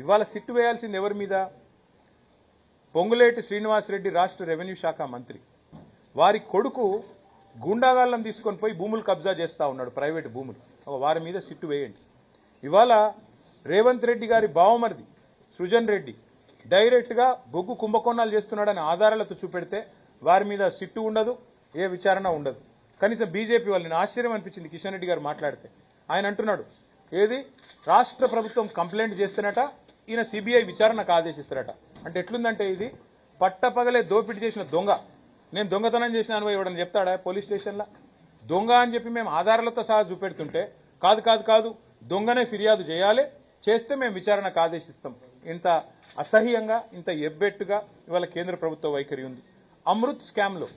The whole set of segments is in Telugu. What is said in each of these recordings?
ఇవాళ సిట్టు వేయాల్సింది ఎవరి మీద? పొంగులేటి శ్రీనివాసరెడ్డి రాష్ట్ర రెవెన్యూ శాఖ మంత్రి. వారి కొడుకు గూండాగాళ్ళం తీసుకొని పోయి భూములు కబ్జా చేస్తా ఉన్నాడు, ప్రైవేట్ భూములు. వారి మీద సిట్టు వేయండి. ఇవాళ రేవంత్ రెడ్డి గారి బావమరిది సృజన్ రెడ్డి డైరెక్ట్గా బొగ్గు కుంభకోణాలు చేస్తున్నాడని ఆధారాలతో చూపెడితే వారి మీద సిట్టు ఉండదు, ఏ విచారణ ఉండదు. కనీసం బీజేపీ వాళ్ళని ఆశ్చర్యం అనిపించింది కిషన్ రెడ్డి గారు మాట్లాడితే. ఆయన అంటున్నాడు, ఏది రాష్ట్ర ప్రభుత్వం కంప్లైంట్ చేస్తున్నట, ఈయన సిబిఐ విచారణకు ఆదేశిస్తారట. అంటే ఎట్లుందంటే ఇది పట్టపగలే దోపిడీ చేసిన దొంగ. నేను దొంగతనం చేసిన అనుభవం ఇవ్వడని చెప్తాడా పోలీస్ స్టేషన్లో? దొంగ అని చెప్పి మేము ఆధారాలతో సహా చూపెడుతుంటే కాదు కాదు కాదు దొంగనే ఫిర్యాదు చేయాలి, చేస్తే మేము విచారణకు ఆదేశిస్తాం. ఇంత అసహ్యంగా, ఇంత ఎబ్బెట్టుగా ఇవాళ కేంద్ర ప్రభుత్వ వైఖరి ఉంది. అమృత్ స్కామ్లో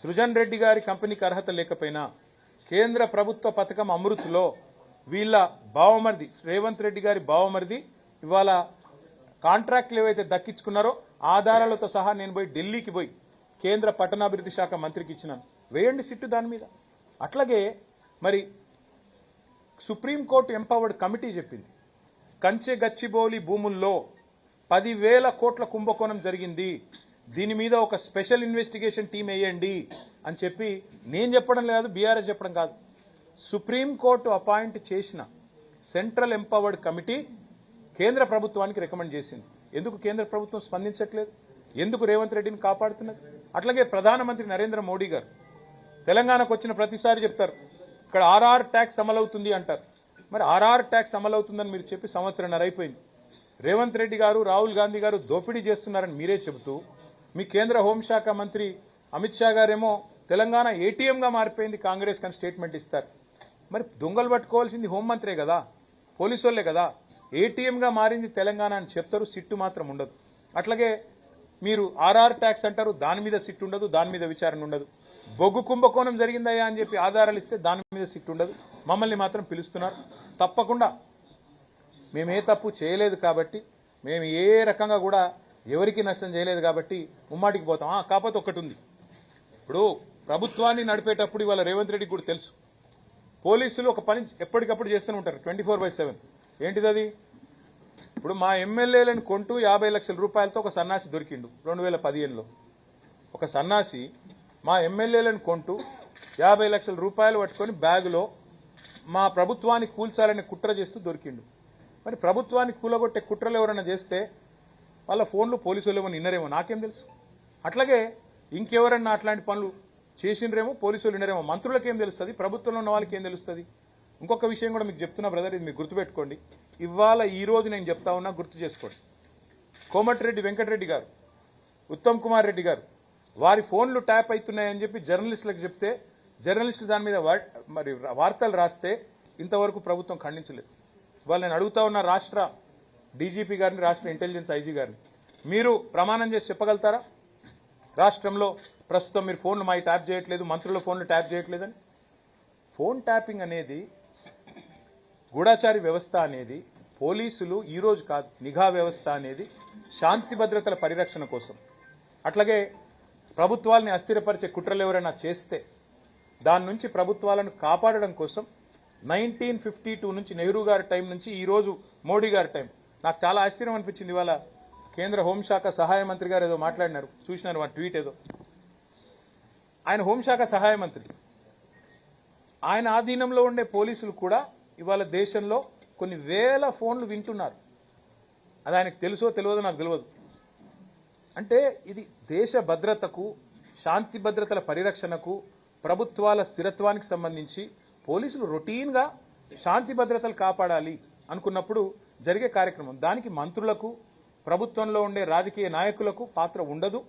సృజన్ రెడ్డి గారి కంపెనీకి అర్హత లేకపోయినా కేంద్ర ప్రభుత్వ పథకం అమృత్లో వీళ్ళ బావమరిది రేవంత్ రెడ్డి గారి బావమరిది ఇవాళ కాంట్రాక్ట్లు ఏవైతే దక్కించుకున్నారో ఆధారాలతో సహా నేను పోయి ఢిల్లీకి పోయి కేంద్ర పట్టణాభివృద్ధి శాఖ మంత్రికి ఇచ్చినాను. వేయండి సిట్టు దాని మీద. అట్లాగే మరి సుప్రీంకోర్టు ఎంపవర్డ్ కమిటీ చెప్పింది, కంచె గచ్చిబౌలి భూముల్లో 10,000 కోట్ల కుంభకోణం జరిగింది, దీని మీద ఒక స్పెషల్ ఇన్వెస్టిగేషన్ టీం వేయండి అని చెప్పి నేను చెప్పడం లేదు, బీఆర్ఎస్ చెప్పడం కాదు. సుప్రీంకోర్టు అపాయింట్ చేసిన సెంట్రల్ ఎంపవర్డ్ కమిటీ కేంద్ర ప్రభుత్వానికి రికమెండ్ చేసింది. ఎందుకు కేంద్ర ప్రభుత్వం స్పందించట్లేదు? ఎందుకు రేవంత్ రెడ్డిని కాపాడుతున్నది? అట్లాగే ప్రధానమంత్రి నరేంద్ర మోడీ గారు తెలంగాణకు వచ్చిన ప్రతిసారి చెప్తారు, ఇక్కడ ఆర్ఆర్ ట్యాక్స్ అమలవుతుంది అంటారు. మరి ఆర్ఆర్ ట్యాక్స్ అమలవుతుందని మీరు చెప్పి సంవత్సరంన్నర అయిపోయింది. రేవంత్ రెడ్డి గారు, రాహుల్ గాంధీ గారు దోపిడీ చేస్తున్నారని మీరే చెబుతూ మీ కేంద్ర హోంశాఖ మంత్రి అమిత్ షా గారేమో తెలంగాణ ఏటీఎంగా మారిపోయింది కాంగ్రెస్ కని స్టేట్మెంట్ ఇస్తారు. మరి దొంగలు పట్టుకోవాల్సింది హోంమంత్రే కదా, పోలీసు వాళ్లే కదా. ఏటీఎంగా మారింది తెలంగాణ అని చెప్తారు, సిట్టు మాత్రం ఉండదు. అట్లాగే మీరు ఆర్ఆర్ ట్యాక్స్ అంటారు, దాని మీద సిట్టు ఉండదు, దాని మీద విచారణ ఉండదు. బొగ్గు కుంభకోణం జరిగిందయ్యా అని చెప్పి ఆధారాలు ఇస్తే దాని మీద సిట్టు ఉండదు. మమ్మల్ని మాత్రం పిలుస్తున్నారు. తప్పకుండా మేము ఏ తప్పు చేయలేదు కాబట్టి, మేము ఏ రకంగా కూడా ఎవరికి నష్టం చేయలేదు కాబట్టి ముమ్మాటికి పోతాం. కాకపోతే ఒకటి ఉంది, ఇప్పుడు ప్రభుత్వాన్ని నడిపేటప్పుడు ఇవాళ రేవంత్ రెడ్డికి కూడా తెలుసు, పోలీసులు ఒక పని ఎప్పటికప్పుడు చేస్తూనే ఉంటారు 24/7. ఏంటిది అది? ఇప్పుడు మా ఎమ్మెల్యేలను కొంటూ 50 లక్షల రూపాయలతో ఒక సన్నాసి దొరికిండు 2015లో. ఒక సన్నాసి మా ఎమ్మెల్యేలను కొంటూ 50 లక్షల రూపాయలు పట్టుకొని బ్యాగులో మా ప్రభుత్వాన్ని కూల్చాలని కుట్ర చేస్తూ దొరికిండు. మరి ప్రభుత్వాన్ని కూలగొట్టే కుట్రలు ఎవరైనా చేస్తే వాళ్ళ ఫోన్లు పోలీసులు ఏమో నిన్నరేమో, నాకేం తెలుసు. అట్లాగే ఇంకెవరన్నా అట్లాంటి పనులు చేసిండ్రేమో, పోలీసులు వినరేమో, మంత్రులకు ఏం తెలుస్తుంది, ప్రభుత్వంలో ఉన్న వాళ్ళకి ఏం తెలుస్తుంది. ఇంకొక విషయం కూడా మీకు చెప్తున్నా బ్రదర్, ఇది మీకు గుర్తుపెట్టుకోండి. ఇవాళ ఈ రోజు నేను చెప్తా ఉన్నా, గుర్తు చేసుకోండి. కోమటిరెడ్డి వెంకటరెడ్డి గారు, ఉత్తమ్ కుమార్ రెడ్డి గారు వారి ఫోన్లు ట్యాప్ అవుతున్నాయని చెప్పి జర్నలిస్టులకు చెప్తే జర్నలిస్టులు దాని మీద మరి వార్తలు రాస్తే ఇంతవరకు ప్రభుత్వం ఖండించలేదు. ఇవాళ నేను అడుగుతా ఉన్న రాష్ట్ర డీజీపీ గారిని, రాష్ట్ర ఇంటెలిజెన్స్ ఐజీ గారిని, మీరు ప్రమాణం చేసి చెప్పగలుగుతారా రాష్ట్రంలో ప్రస్తుతం మీరు ఫోన్లు మా ట్యాప్ చేయట్లేదు, మంత్రుల ఫోన్లు ట్యాప్ చేయట్లేదని? ఫోన్ ట్యాపింగ్ అనేది గూఢాచారి వ్యవస్థ అనేది పోలీసులు ఈ రోజు కాదు, నిఘా వ్యవస్థ అనేది శాంతి భద్రతల పరిరక్షణ కోసం. అట్లాగే ప్రభుత్వాల్ని అస్థిరపరిచే కుట్రలు ఎవరైనా చేస్తే దాని నుంచి ప్రభుత్వాలను కాపాడడం కోసం 1952 నుంచి నెహ్రూ గారి టైం నుంచి ఈ రోజు మోడీ గారి టైం. నాకు చాలా ఆశ్చర్యం అనిపించింది. ఇవాళ కేంద్ర హోంశాఖ సహాయ మంత్రి గారు ఏదో మాట్లాడినారు, చూసినారు మా ట్వీట్ ఏదో. ఆయన హోంశాఖ సహాయ మంత్రి, ఆయన ఆధీనంలో ఉండే పోలీసులు కూడా ఇవాళ దేశంలో కొన్ని వేల ఫోన్లు వింటున్నారు. అది ఆయనకు తెలుసో తెలియదో నాకు తెలియదు. అంటే ఇది దేశ భద్రతకు, శాంతి భద్రతల పరిరక్షణకు, ప్రభుత్వాల స్థిరత్వానికి సంబంధించి పోలీసులు రొటీన్గా శాంతి భద్రతలు కాపాడాలి అనుకున్నప్పుడు జరిగే కార్యక్రమం. దానికి మంత్రులకు, ప్రభుత్వంలో ఉండే రాజకీయ నాయకులకు పాత్ర ఉండదు.